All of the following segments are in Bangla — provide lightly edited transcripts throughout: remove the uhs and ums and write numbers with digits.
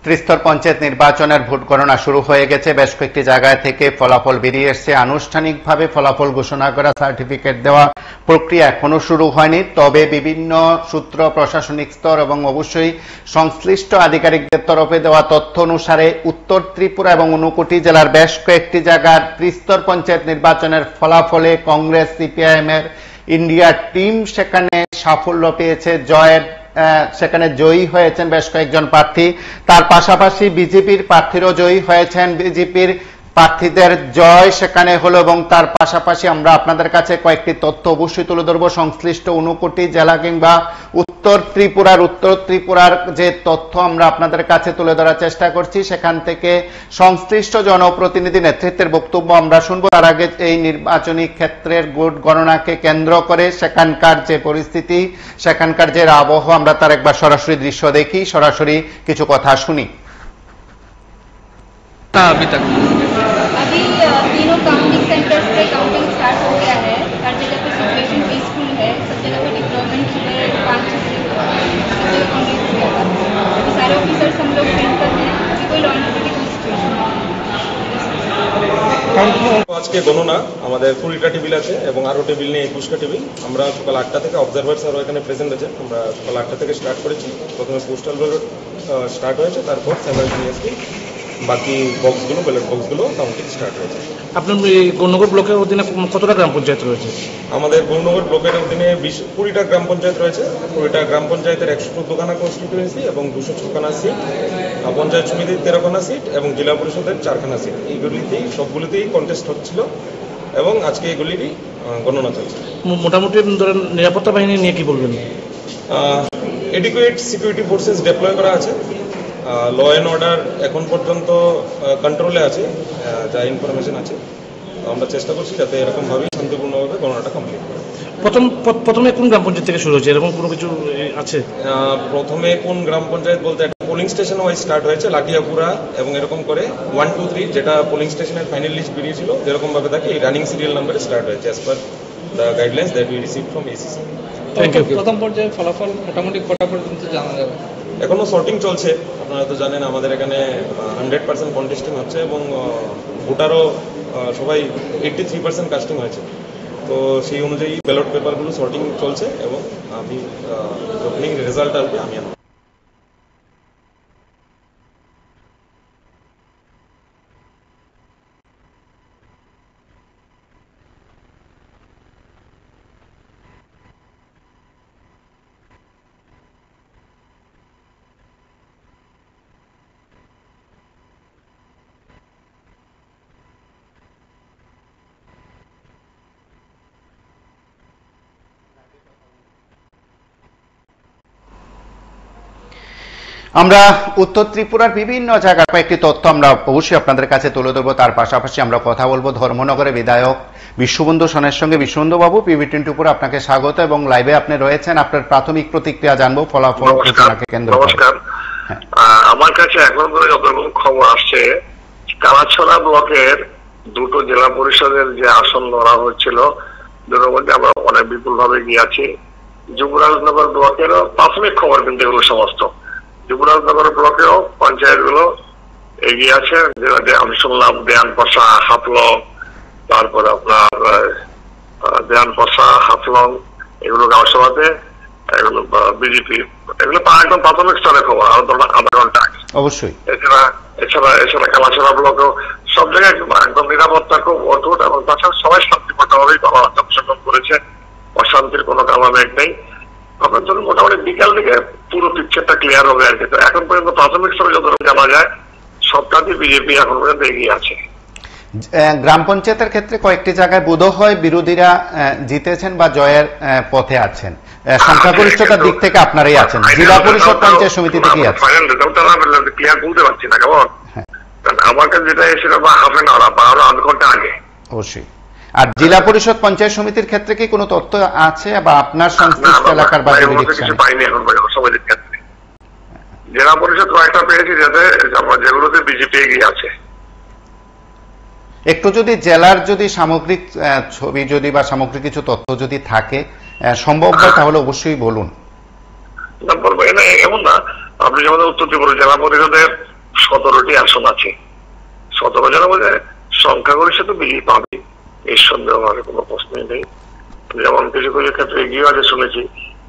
ত্রিস্তর পঞ্চায়েত নির্বাচনের ভোট গণনা শুরু হয়ে গেছে। বেশ কয়েকটি জায়গায় থেকে ফলাফল বেরিয়ে এসেছে। আনুষ্ঠানিকভাবে ফলাফল ঘোষণা করা, সার্টিফিকেট দেওয়া প্রক্রিয়া এখনো শুরু হয়নি। তবে বিভিন্ন সূত্র, প্রশাসনিক স্তর এবং অবশ্যই সংশ্লিষ্ট আধিকারিকদের তরফে দেওয়া তথ্য অনুসারে উত্তর ত্রিপুরা এবং ঊনকোটি জেলার বেশ কয়েকটি জায়গার ত্রিস্তর পঞ্চায়েত নির্বাচনের ফলাফলে কংগ্রেস, সিপিআইএম এর ইন্ডিয়া টিম সেখানে সাফল্য পেয়েছে। সেখানে জয়ী হয়েছেন বেশ কয়েকজন প্রার্থী। তার পাশাপাশি বিজেপির প্রার্থীরাও জয়ী হয়েছেন। বিজেপির প্রার্থীদের জয় সেখানে হলো এবং তার পাশাপাশি আমরা আপনাদের কাছে কয়েকটি তথ্য অবশ্যই তুলে ধরবো। সংশ্লিষ্ট ঊনকোটি জেলা কিংবা উত্তর ত্রিপুরার যে তথ্য আমরা আপনাদের কাছে তুলে ধরার চেষ্টা করছি, সেখান থেকে সংশ্লিষ্ট জনপ্রতিনিধি নেতৃত্বের বক্তব্য আমরা শুনবো। তার আগে এই নির্বাচনী ক্ষেত্রের ভোট গণনাকে কেন্দ্র করে সেখানকার যে পরিস্থিতি, সেখানকার যে আবহাওয়া, আমরা তার একবার সরাসরি দৃশ্য দেখি, সরাসরি কিছু কথা শুনি। अभी तीनों काउंटिंग सेंटर्स पे काउंटिंग स्टार्ट हो गया है। हर जगह पे सिचुएशन पीसफुल है। सब जगह पे डिप्लॉयमेंट है। 5 से सब जगह काउंटिंग हो गया था। अभी सारे ऑफिसर्स हम लोग ट्रेन कर हैं। अभी कोई लॉ एंड ऑर्डर की सिचुएशन আজকে গণনা আমাদের 20টা টেবিল আছে এবং আরো টেবিল নিয়ে 21টা টেবিল। আমরা সকাল 8টা থেকে অবজারভার স্যার এখানে প্রেজেন্ট আছে। আমরা সকাল 8টা থেকে স্টার্ট করেছি। প্রথমে পোস্টাল ব্যালট স্টার্ট হয়েছে, তারপর সাইমালটেনিয়াসলি বাকি বক্সগুলো, ব্যালট বক্সগুলো কাউন্টিং স্টার্ট হয়েছে। আপনার গৌরনগর ব্লকের অধীনে কতটা গ্রাম পঞ্চায়েত রয়েছে? আমাদের গৌরনগর ব্লকের অধীনে 20টা গ্রাম পঞ্চায়েত রয়েছে। 20টা গ্রাম পঞ্চায়েতের 114খানা কনস্টিটিউয়েন্সি এবং 206খানা সিট, পঞ্চায়েত সমিতির 13খানা সিট এবং জেলা পরিষদের 4খানা সিট। এইগুলিতেই সবগুলিতেই কন্টেস্ট হচ্ছিল এবং আজকে এগুলিরই গণনা চলছে। মোটামুটি ধরেন নিরাপত্তা বাহিনী নিয়ে কি বলবেন? এডিকুয়েট সিকিউরিটি ফোর্সেস ডিপ্লয় করা আছে। ল অ্যান্ড অর্ডার এখন পর্যন্ত কন্ট্রোলে আছে, যা ইনফরমেশন আছে। আমরা চেষ্টা করছি যাতে এরকমভাবেই শান্তিপূর্ণভাবে গণনাটা কমপ্লিট করে। প্রথমে কোন গ্রাম পঞ্চায়েত থেকে শুরু হয়েছে, এরকম কোনো কিছু আছে? প্রথমে কোন গ্রাম পঞ্চায়েত বলতে একটা পোলিং স্টেশন ওয়াইজ স্টার্ট হয়েছে, লাঠিয়াপুরা এবং এরকম করে 1, 2, 3 যেটা পোলিং স্টেশনের ফাইনাল লিস্ট বেরিয়েছিল যেরকমভাবে থাকে এই রানিং সিরিয়াল নাম্বারে স্টার্ট হয়েছে as per the guidelines that we received from ACC. প্রথম পর্যায়ে ফলাফল মোটামুটি কটা পর্যন্ত জানা যাবে? এখনো সর্টিং চলছে। আপনারা তো জানেন আমাদের এখানে 100% কন্টেস্টিং হচ্ছে এবং ভোটারও সবাই 83% কাস্টিং হয়েছে। তো সেই অনুযায়ী ব্যালট পেপারগুলো সর্টিং চলছে এবং আমি যখনই রেজাল্ট আসবে আমি আমরা উত্তর ত্রিপুরার বিভিন্ন জায়গার কয়েকটি তথ্য আমরা অবশ্যই আপনাদের কাছে তুলে ধরবো। তার পাশাপাশি আমরা কথা বলবো ধর্মনগরের বিধায়ক বিশ্ববন্ধু সোনের সঙ্গে। বিশ্ববন্ধু বাবু, PV24 আপনাকে স্বাগত এবং লাইভে আপনি রয়েছেন। আপনার প্রাথমিক প্রতিক্রিয়া জানবো ফলাফল ঘোষণাকে কেন্দ্র করে। নমস্কার। আমার কাছে এখন পর্যন্ত যতরকম খবর আসছে, কালাছড়া ব্লকের দুটো জেলা পরিষদের যে আসন লড়া হচ্ছিল, দুটোর মধ্যে আমরা অনেক বিপুল ভাবে গিয়েছি। যুবরাজনগর ব্লকেরও প্রাথমিক খবর কিন্তু এগুলো সমস্ত। যুবরাজনগর ব্লকেও পঞ্চায়েত গুলো এগিয়ে আছে, আমি শুনলাম দেয়ানপাশা, হাফলং, তারপরে আপনার দেয়ানপাশা, হাফলং, এগুলো গাঁওসভাতে, এগুলো বিজেপি, এগুলো একদম প্রাথমিক স্তরের খবর, আধা ঘন্টা আগে অবশ্যই। এছাড়া কালাছড়া ব্লকেও সব জায়গায় একদম নিরাপত্তা খুব অটুট এবং তাছাড়া সবাই শান্তিপূর্ণভাবেই অংশগ্রহণ করেছে, অশান্তির কোনো কারণের নেই। তখন ধরুন মোটামুটি বিকাল দিকে পুরো পিকচারটা ক্লিয়ার হবে আর কি। তো এখন পর্যন্ত প্রাথমিক স্তরে যত জানা যায় সবটাতেই বিজেপি এখন পর্যন্ত এগিয়ে আছে। গ্রাম পঞ্চায়েতের ক্ষেত্রে কয়েকটি জায়গায় বোধ হয় বিরোধীরা জিতেছেন বা জয়ের পথে আছেন, সংখ্যাগরিষ্ঠতার দিক থেকে আপনারাই আছেন। জেলা পরিষদ পঞ্চায়েত সমিতিতে কি আছে ফাইনাল রেজাল্টটা ক্লিয়ার বলতে পারছি না, কেমন আমার কাছে যেটা এসেছিল বা হাফ এন আওয়ার বা আরো আধ ঘন্টা আগে। অবশ্যই। আর জেলা পরিষদ পঞ্চায়েত সমিতির ক্ষেত্রে কি কোনো তথ্য আছে বা আপনার সংশ্লিষ্ট এলাকার বা কিছু পাইনি এখন সমিতির ক্ষেত্রে? জেলা পরিষদ কয়েকটা পেয়েছি যেগুলোতে বিজেপি এগিয়ে আছে। একটু যদি জেলার যদি সামগ্রিক ছবি যদি বা সামগ্রিক কিছু তথ্য যদি থাকে সম্ভব হয় তাহলে অবশ্যই বলুন। এমন না, আপনি যেমন উত্তর ত্রিপুরা জেলা পরিষদের 17টি আসন আছে। 17 জনের মধ্যে সংখ্যাগরিষ্ঠ তো বিজেপি পাবে, এর সন্দেহ আমার কোনো প্রশ্নই নেই। যেমন কিছু কিছু ক্ষেত্রে এগিয়ে আছে শুনেছি,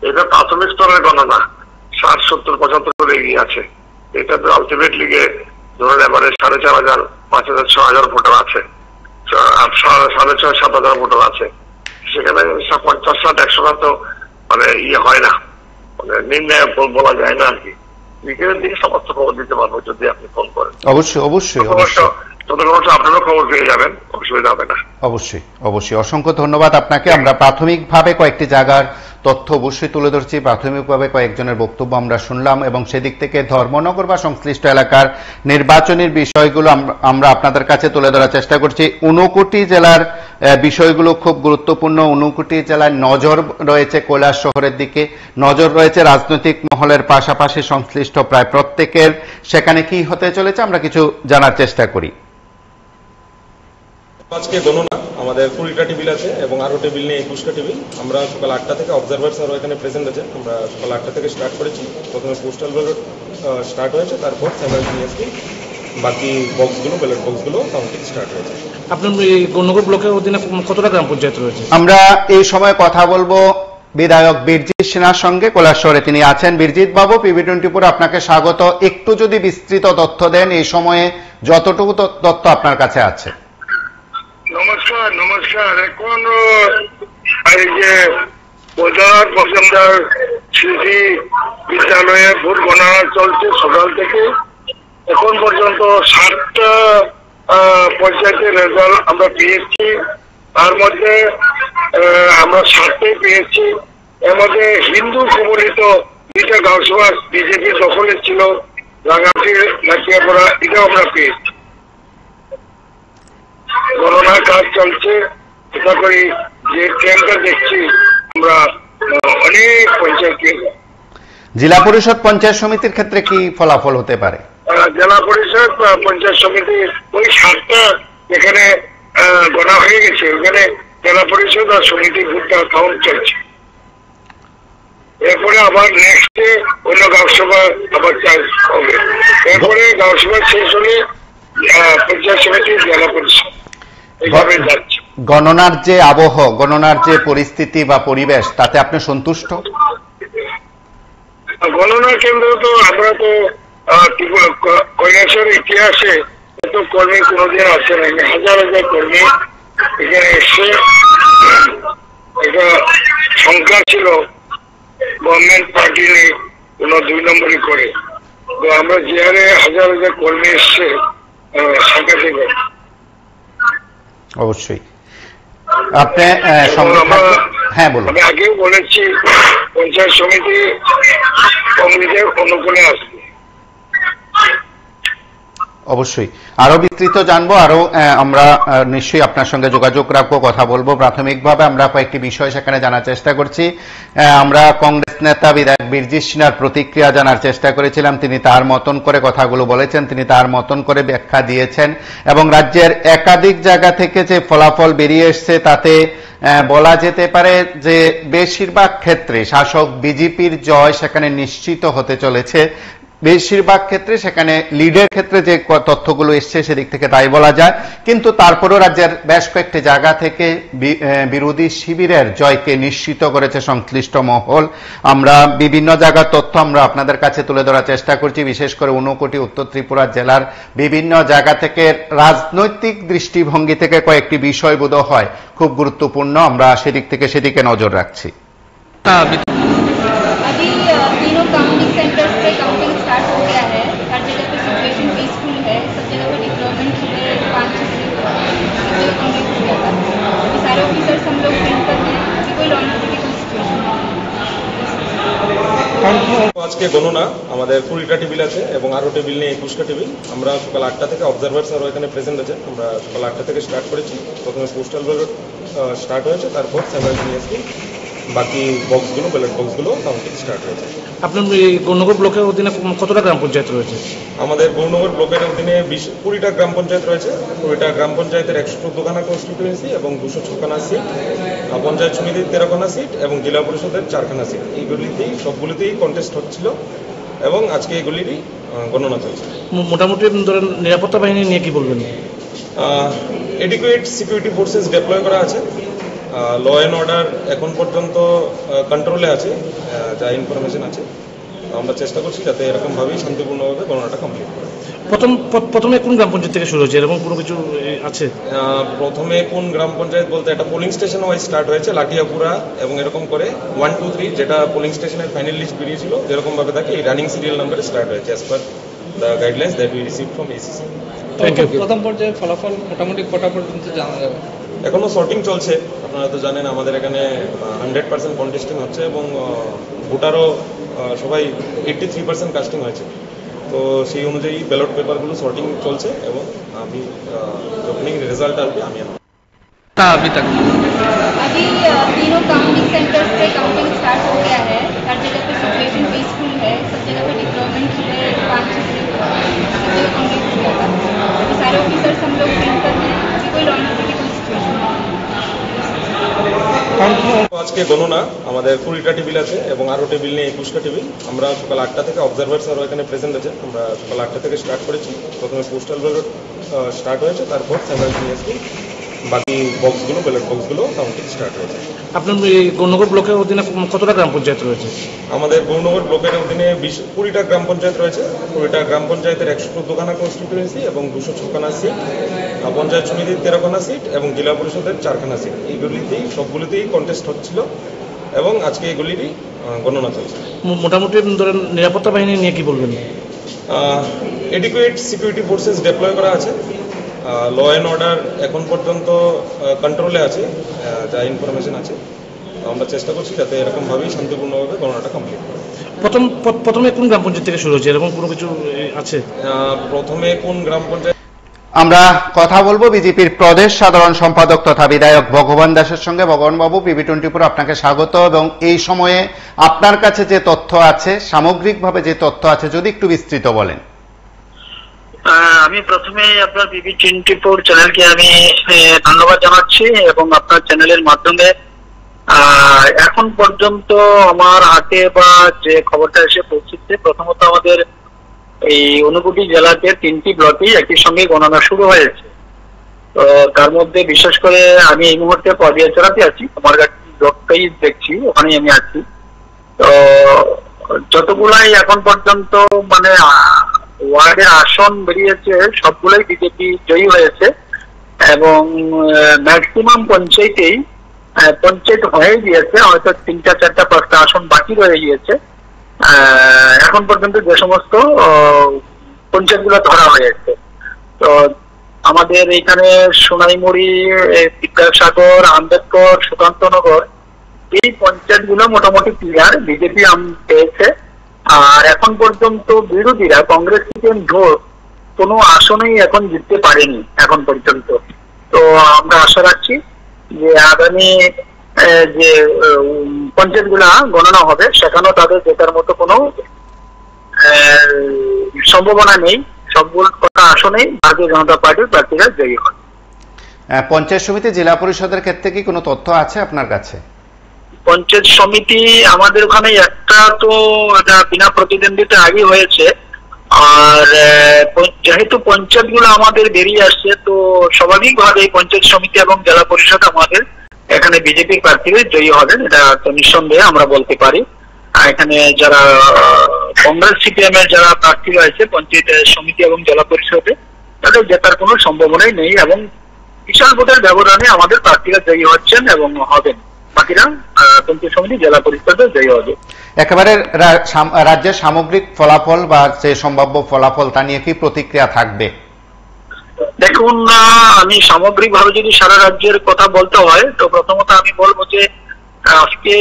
এটা প্রাথমিক স্তরের গণনা 60, 70, 75 করে এগিয়ে আছে। এটা তো আলটিমেটলি গিয়ে ধরুন এবারে 4,500, 5,000, 6,000 ভোটার আছে, 6,500, 7,000 ভোটার আছে। সেখানে 50, 60, 100 তো মানে ইয়ে হয় না, মানে নির্ণয় বলা যায় না আর কি। বিকেলের দিকে সমস্ত খবর দিতে পারবো যদি আপনি ফোন করেন। অবশ্যই অবশ্যই আপনারও খবর পেয়ে যাবেন, অসুবিধা হবে না। অবশ্যই অবশ্যই অসংখ্য ধন্যবাদ আপনাকে। আমরা প্রাথমিকভাবে কয়েকটি জায়গার তথ্য অবশ্যই তুলে ধরছি, প্রাথমিকভাবে কয়েকজনের বক্তব্য আমরা শুনলাম এবং সেদিক থেকে ধর্মনগর বা সংশ্লিষ্ট এলাকার নির্বাচনের বিষয়গুলো আমরা আপনাদের কাছে তুলে ধরার চেষ্টা করছি। 59 জেলার বিষয়গুলো খুব গুরুত্বপূর্ণ। 59 জেলায় নজর রয়েছে কৈলাস শহরের দিকে, নজর রয়েছে রাজনৈতিক মহলের পাশাপাশি সংশ্লিষ্ট প্রায় প্রত্যেকের। সেখানে কি হতে চলেছে আমরা কিছু জানার চেষ্টা করি। আজকে গণনা আমাদের 20টা টেবিল আছে এবং আরো টেবিল নিয়ে 21টা টেবিল। আমরা সকাল 8টা থেকে অবজারভার্স আরো এখানে প্রেজেন্ট আছে। আমরা সকাল 8টা থেকে স্টার্ট করেছি। প্রথমে পোস্টাল ব্যালট স্টার্ট হয়েছে, তারপর স্যাম্পল জিএসপি, বাকি বক্সগুলো ব্যালট বক্সগুলো কাউন্টিং স্টার্ট হয়েছে। আপনার এই গণনগর ব্লকের অধীনে কতটা গ্রাম পঞ্চায়েত রয়েছে? আমরা এই সময় কথা বলবো বিধায়ক বীরজিৎ সিনহার সঙ্গে। কৈলাস শহরে তিনি আছেন। বীরজিৎ বাবু, PB24 আপনাকে স্বাগত। একটু যদি বিস্তৃত তথ্য দেন এই সময়ে যতটুকু তথ্য আপনার কাছে আছে। নমস্কার। এখন এই যে বোঝার পছন্দের স্মৃতি বিদ্যালয়ে ভোট গণনা চলছে সকাল থেকে এখন পর্যন্ত। 7টা পঞ্চায়েতের রেজাল্ট আমরা পেয়েছি, তার মধ্যে আমরা 7টাই পেয়েছি। এর মধ্যে হিন্দু কবলিত 2টা গাঁওসভা বিজেপি দখলে ছিল, রাঙামাটি, নাকিয়াপাড়া, এটাও আমরা পেয়েছি। গণনার কাজ চলছে। এটা করি যে ট্রেনটা দেখছি আমরা অনেক পঞ্চায়েত। জেলা পরিষদ পঞ্চায়েত সমিতির ক্ষেত্রে কি ফলাফল হতে পারে? জেলা পরিষদ পঞ্চায়েত সমিতি ওই 7টা যেখানে গণা হয়ে গেছে, ওখানে জেলা পরিষদ আর সমিতি ভোটটা কাউন্ট চলছে। এরপরে আবার নেক্সটে অন্য গাঁওসভা আবার চার্জ হবে। এরপরে গাঁওসভা শেষ হলে পঞ্চায়েত সমিতি, জেলা পরিষদ, এইভাবে যাচ্ছে। গণনার যে আবহ, গণনার যে পরিস্থিতি বা পরিবেশ, তাতে আপনি সন্তুষ্ট? গণনা কেন্দ্র তো আমরা তো কৈলাসের ইতিহাসে এত কর্মী কোনোদিন আসে না। হাজার হাজার কর্মী এখানে এসে একটা সংখ্যা ছিল গভর্নমেন্ট পার্টি নেই, কোন 2 নম্বরই করে। তো আমরা যে হারে হাজার হাজার কর্মী এসছে সংখ্যা থেকে। অবশ্যই আপনি হ্যাঁ বলুন। আমি আগেও বলেছি পঞ্চায়েত সমিতি কংগ্রেসের অনুকূলে আসবে। অবশ্যই আরো বিস্তৃত জানবো, আরো আমরা নিশ্চয়ই আপনার সঙ্গে যোগাযোগ রাখবো, কথা বলবো। প্রাথমিকভাবে আমরা কয়েকটি বিষয় সেখানে জানার চেষ্টা করছি। আমরা কংগ্রেস নেতা বিধায়ক বীরজিৎ সিনহার প্রতিক্রিয়া জানার চেষ্টা করেছিলাম। তিনি তার মতন করে কথাগুলো বলেছেন, তিনি তার মতন করে ব্যাখ্যা দিয়েছেন এবং রাজ্যের একাধিক জায়গা থেকে যে ফলাফল বেরিয়ে এসছে তাতে বলা যেতে পারে যে বেশিরভাগ ক্ষেত্রে শাসক বিজেপির জয় সেখানে নিশ্চিত হতে চলেছে। বেশিরভাগ ক্ষেত্রে সেখানে লিডের ক্ষেত্রে যে তথ্যগুলো এসছে সেদিক থেকে তাই বলা যায়, কিন্তু তারপরেও রাজ্যের বেশ কয়েকটি জায়গা থেকে বিরোধী শিবিরের জয়কে নিশ্চিত করেছে সংশ্লিষ্ট মহল। আমরা বিভিন্ন জায়গার তথ্য আমরা আপনাদের কাছে তুলে ধরার চেষ্টা করছি, বিশেষ করে 59 উত্তর ত্রিপুরা জেলার বিভিন্ন জায়গা থেকে রাজনৈতিক দৃষ্টিভঙ্গি থেকে কয়েকটি বিষয় বোধ হয় খুব গুরুত্বপূর্ণ। আমরা সেদিকে নজর রাখছি। अभी तीनों काउंटिंग सेंटर्स पे काउंटिंग स्टार्ट हो गया है। हर जगह पे सिचुएशन पीसफुल है, सब जगह पे डिप्लॉयमेंट सुबह 5 से कंप्लीट हो गया था। अभी सारे ऑफिसर्स हम लोग फिल कर हैं, अभी कोई लॉ एंड ऑर्डर की कोई सिचुएशन नहीं है। আজকে গণনা আমাদের 20টা টেবিল আছে এবং আরো টেবিল নিয়ে 21টা টেবিল। আমরা সকাল 8টা থেকে অবজারভার্স আরো এখানে প্রেজেন্ট আছে। আমরা সকাল 8টা থেকে স্টার্ট করেছি। প্রথমে পোস্টাল ব্যালট স্টার্ট হয়েছে, তারপর স্যাম্পল জিএসপি, বাকি বক্সগুলো ব্যালট বক্সগুলো কাউন্টিং স্টার্ট হয়েছে। আপনার এই গণনগর ব্লকের অধীনে কতটা গ্রাম পঞ্চায়েত রয়েছে? আমাদের গৌরনগর ব্লকের অধীনে 20টা গ্রাম পঞ্চায়েত রয়েছে। 20টা গ্রাম পঞ্চায়েতের 114খানা কনস্টিটিউয়েন্সি এবং 256খানা সিট, পঞ্চায়েত সমিতির 13খানা সিট এবং জেলা পরিষদের 4খানা সিট। এইগুলিতেই সবগুলিতেই কন্টেস্ট হচ্ছিল এবং আজকে এগুলিরই গণনা চলছে। মোটামুটি ধরেন নিরাপত্তা বাহিনী নিয়ে কি বলবেন? এডিকুয়েট সিকিউরিটি ফোর্সেস ডিপ্লয় করা আছে, ল অ্যান্ড অর্ডার এখন পর্যন্ত কন্ট্রোলে আছে, যা ইনফরমেশন আছে। আমরা চেষ্টা করছি যাতে এরকমভাবেই শান্তিপূর্ণভাবে গণনাটা কমপ্লিট করে। প্রথমে কোন গ্রাম পঞ্চায়েত থেকে শুরু হয়েছে, এরকম কোনো কিছু আছে? প্রথমে কোন গ্রাম পঞ্চায়েত বলতে একটা পোলিং স্টেশন ওয়াইজ স্টার্ট হয়েছে, লাঠিয়াপুরা এবং এরকম করে 1, 2, 3 যেটা পোলিং স্টেশনের ফাইনাল লিস্ট বেরিয়েছিল যেরকমভাবে থাকে এই রানিং সিরিয়াল নাম্বারে স্টার্ট হয়েছে as per the guidelines that we receive from ACC. প্রথম পর্যায়ে ফলাফল মোটামুটি কটা পর্যন্ত জানা যাবে? এখনো সর্টিং চলছে। আপনারা তো জানেন আমাদের এখানে 100% কন্টেস্টিং হচ্ছে এবং ভোটারও সবাই 83% কাস্টিং হয়েছে। তো সেই অনুযায়ী ব্যালট পেপারগুলো সর্টিং চলছে এবং আমি যখনই রেজাল্ট আসবে আমি अभी तक अभी तीनों काउंटिंग सेंटर्स पे काउंटिंग स्टार्ट हो गया है। हर जगह पे सिचुएशन पीसफुल है, सब जगह पे डिप्लॉयमेंट है, 5-6 सब जगह कंप्लीट हो गया था। अभी सारे ऑफिसर्स हम लोग मिल कर हैं, अभी कोई लॉन्ग क्रिटिकल सिचुएशन नहीं है। আজকে গণনা আমাদের 20টা টেবিল আছে এবং আরও টেবিল নিয়ে 21টা টেবিল। আমরা সকাল 8টা থেকে অবজারভার্স আরও এখানে প্রেজেন্ট আছে। আমরা সকাল 8টা থেকে স্টার্ট করেছি। প্রথমে পোস্টাল ব্যালট স্টার্ট হয়েছে, তারপর সাইমালটেনিয়াসলি বাকি বক্সগুলো ব্যালট বক্সগুলো কাউন্টিং স্টার্ট হয়েছে। আপনার এই গৌরনগর ব্লকের অধীনে কতটা গ্রাম পঞ্চায়েত রয়েছে? আমাদের গৌরনগর ব্লকের অধীনে 20টা গ্রাম পঞ্চায়েত রয়েছে। 20টা গ্রাম পঞ্চায়েতের 114খানা কনস্টিটিউয়েন্সি এবং 256খানা সিট, পঞ্চায়েত সমিতির 13খানা সিট এবং জেলা পরিষদের 4খানা সিট। এইগুলিতেই সবগুলিতেই কন্টেস্ট হচ্ছিল এবং আজকে এগুলিরই গণনা চলছে। মোটামুটি ধরেন নিরাপত্তা বাহিনী নিয়ে কি বলবেন? এডিকুয়েট সিকিউরিটি ফোর্সেস ডিপ্লয় করা আছে, ল অ্যান্ড অর্ডার এখন পর্যন্ত কন্ট্রোলে আছে, যা ইনফরমেশন আছে। আমরা চেষ্টা করছি যাতে এরকমভাবেই শান্তিপূর্ণভাবে গণনাটা কমপ্লিট করে। প্রথমে কোন গ্রাম পঞ্চায়েত থেকে শুরু হয়েছে, এরকম কোনো কিছু আছে? প্রথমে কোন গ্রাম পঞ্চায়েত আমরা কথা বলবো বিজেপির প্রদেশ সাধারণ সম্পাদক তথা বিধায়ক ভগবান দাসের সঙ্গে। ভগবান বাবু, PB24 আপনাকে স্বাগত। এবং এই সময়ে আপনার কাছে যে তথ্য আছে, সামগ্রিকভাবে যে তথ্য আছে, যদি একটু বিস্তৃত বলেন। আমি প্রথমে আপনার PB24 চ্যানেলকে আমি ধন্যবাদ জানাচ্ছি এবং আপনার চ্যানেলের মাধ্যমে এখন পর্যন্ত আমার হাতে বা যে খবরটা এসে পৌঁছেছে, প্রথমত আমাদের এই ঊনকোটি জেলাতে 3টি ব্লকেই একই সঙ্গে গণনা শুরু হয়েছে। তো তার মধ্যে বিশেষ করে আমি এই মুহূর্তে পদিয়াচড়াতে আছি, আমার ব্লকটাই দেখছি, ওখানেই আমি আছি। তো যতগুলাই এখন পর্যন্ত মানে ওয়ার্ডের আসন বেরিয়েছে সবগুলোই বিজেপি জয়ী হয়েছে এবং ম্যাক্সিমাম পঞ্চায়েতেই পঞ্চায়েত হয়ে গিয়েছে, হয়তো 3টা 4টা 5টা আসন বাকি রয়ে গিয়েছে। এখন পর্যন্ত যে সমস্ত পঞ্চায়েতগুলো ধরা হয়েছে, তো আমাদের এখানে সোনাইমুড়ি, বিদ্যাসাগর, আম্বেদকর, সুকান্তনগর এই পঞ্চায়েতগুলো মোটামুটি ক্লিয়ার, বিজেপি পেয়েছে। আর এখন পর্যন্ত বিরোধীরা কংগ্রেস থেকে ভোট কোনো আসনেই এখন জিততে পারেনি এখন পর্যন্ত। তো আমরা আশা রাখছি যে আগামী যে পঞ্চায়েতগুলা গণনা হবে সেখানেও তাদের জেতার মতো কোনো সম্ভাবনা নেই। সবগুলো আসনেই ভারতীয় জনতা পার্টির প্রার্থীরা জয়ী হন। পঞ্চায়েত সমিতি, জেলা পরিষদের ক্ষেত্রে কি কোনো তথ্য আছে আপনার কাছে? পঞ্চায়েত সমিতি আমাদের ওখানে একটা তো এটা বিনা প্রতিদ্বন্দ্বিতা আগে হয়েছে। আর যেহেতু পঞ্চায়েতগুলো আমাদের বেরিয়ে আসছে, তো স্বাভাবিকভাবে পঞ্চায়েত সমিতি এবং জেলা পরিষদ আমাদের এখানে বিজেপির প্রার্থীরা জয়ী হবেন, এটা তো নিঃসন্দেহে আমরা বলতে পারি। আর এখানে যারা কংগ্রেস CPM এর যারা প্রার্থী রয়েছে পঞ্চায়েত সমিতি এবং জেলা পরিষদে, তাদের জেতার কোনো সম্ভাবনাই নেই এবং বিশাল ভোটের ব্যবধানে আমাদের প্রার্থীরা জয়ী হচ্ছেন এবং হবেন। বাকিরা পঞ্চায়েত সমিতি, জেলা পরিষদে জয়ী হবে। একেবারে রাজ্যের সামগ্রিক ফলাফল বা যে সম্ভাব্য ফলাফল, তা নিয়ে কি প্রতিক্রিয়া থাকবে? দেখুন, আমি সামগ্রিকভাবে যদি সারা রাজ্যের কথা বলতে হয়, তো প্রথমত আমি বলবো যে আজকে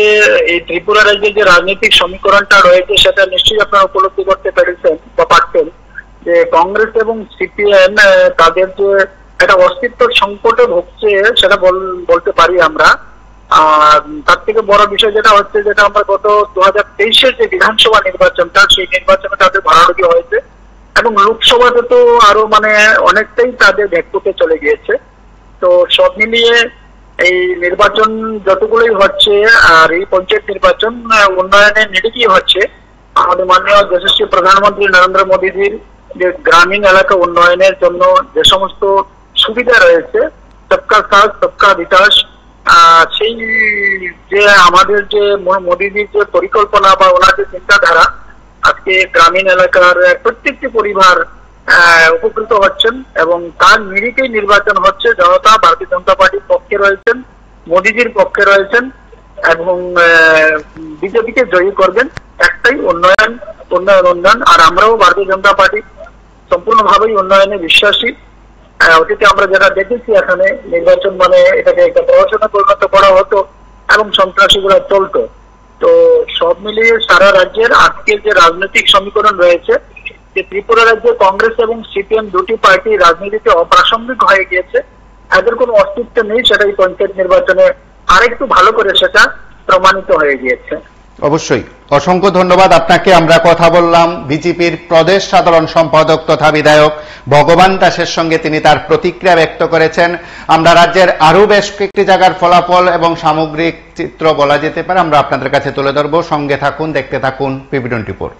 এই ত্রিপুরা রাজ্যের যে রাজনৈতিক সমীকরণটা রয়েছে সেটা নিশ্চয়ই আপনারা উপলব্ধি করতে পেরেছেন বা পারছেন যে কংগ্রেস এবং CPM তাদের যে একটা অস্তিত্ব সংকটে ভুগছে সেটা বলতে পারি আমরা। আর তার থেকে বড় বিষয় যেটা হচ্ছে, যেটা আমরা গত 2023-এর যে বিধানসভা নির্বাচনটা, সেই নির্বাচনে তাদের ভাড়াড়ি হয়েছে এবং লোকসভাতে তো আরো মানে অনেকটাই তাদের ভেক্টুতে চলে গিয়েছে। তো সব মিলিয়ে এই নির্বাচন যতগুলোই হচ্ছে, আর এই পঞ্চায়েত নির্বাচন উন্নয়নের নিরিখেই হচ্ছে, আমাদের মাননীয় যশস্বী প্রধানমন্ত্রী নরেন্দ্র মোদীজির যে গ্রামীণ এলাকা উন্নয়নের জন্য যে সমস্ত সুবিধা রয়েছে, সবকা সাথ সবকা বিকাশ, সেই যে আমাদের যে মোদীজির যে পরিকল্পনা বা ওনার যে চিন্তাধারা, আজকে গ্রামীণ এলাকার প্রত্যেকটি পরিবার উপকৃত হচ্ছেন এবং তার নিরিখেই নির্বাচন হচ্ছে। জনতা ভারতীয় জনতা পার্টির পক্ষে রয়েছেন, মোদীজির পক্ষে রয়েছেন এবং বিজেপিকে জয়ী করবেন। একটাই উন্নয়ন, উন্নয়ন, উন্নয়ন। আর আমরাও ভারতীয় জনতা পার্টি সম্পূর্ণভাবেই উন্নয়নে বিশ্বাসী। অতীতে আমরা যেটা দেখেছি, এখানে নির্বাচন মানে এটাকে একটা প্রহসনে পরিণত করা হতো এবং সন্ত্রাসীগুলো চলতো। তো সব মিলিয়ে সারা রাজ্যের আজকের যে রাজনৈতিক সমীকরণ রয়েছে, যে ত্রিপুরা রাজ্যে কংগ্রেস এবং সিপিএম দুটি পার্টি রাজনীতিতে অপ্রাসঙ্গিক হয়ে গিয়েছে, এদের কোনো অস্তিত্ব নেই, সেটাই পঞ্চায়েত নির্বাচনে আরেকটু ভালো করে সেটা প্রমাণিত হয়ে গিয়েছে। অবশ্যই, অসংখ্য ধন্যবাদ আপনাকে। আমরা কথা বললাম বিজেপির প্রদেশ সাধারণ সম্পাদক তথা বিধায়ক ভগবান দাসের সঙ্গে, তিনি তার প্রতিক্রিয়া ব্যক্ত করেছেন। আমরা রাজ্যের আরো বেশ কয়েকটি জায়গার ফলাফল এবং সামগ্রিক চিত্র বলা যেতে পারে আমরা আপনাদের কাছে তুলে ধরবো। সঙ্গে থাকুন, দেখতে থাকুন PB24।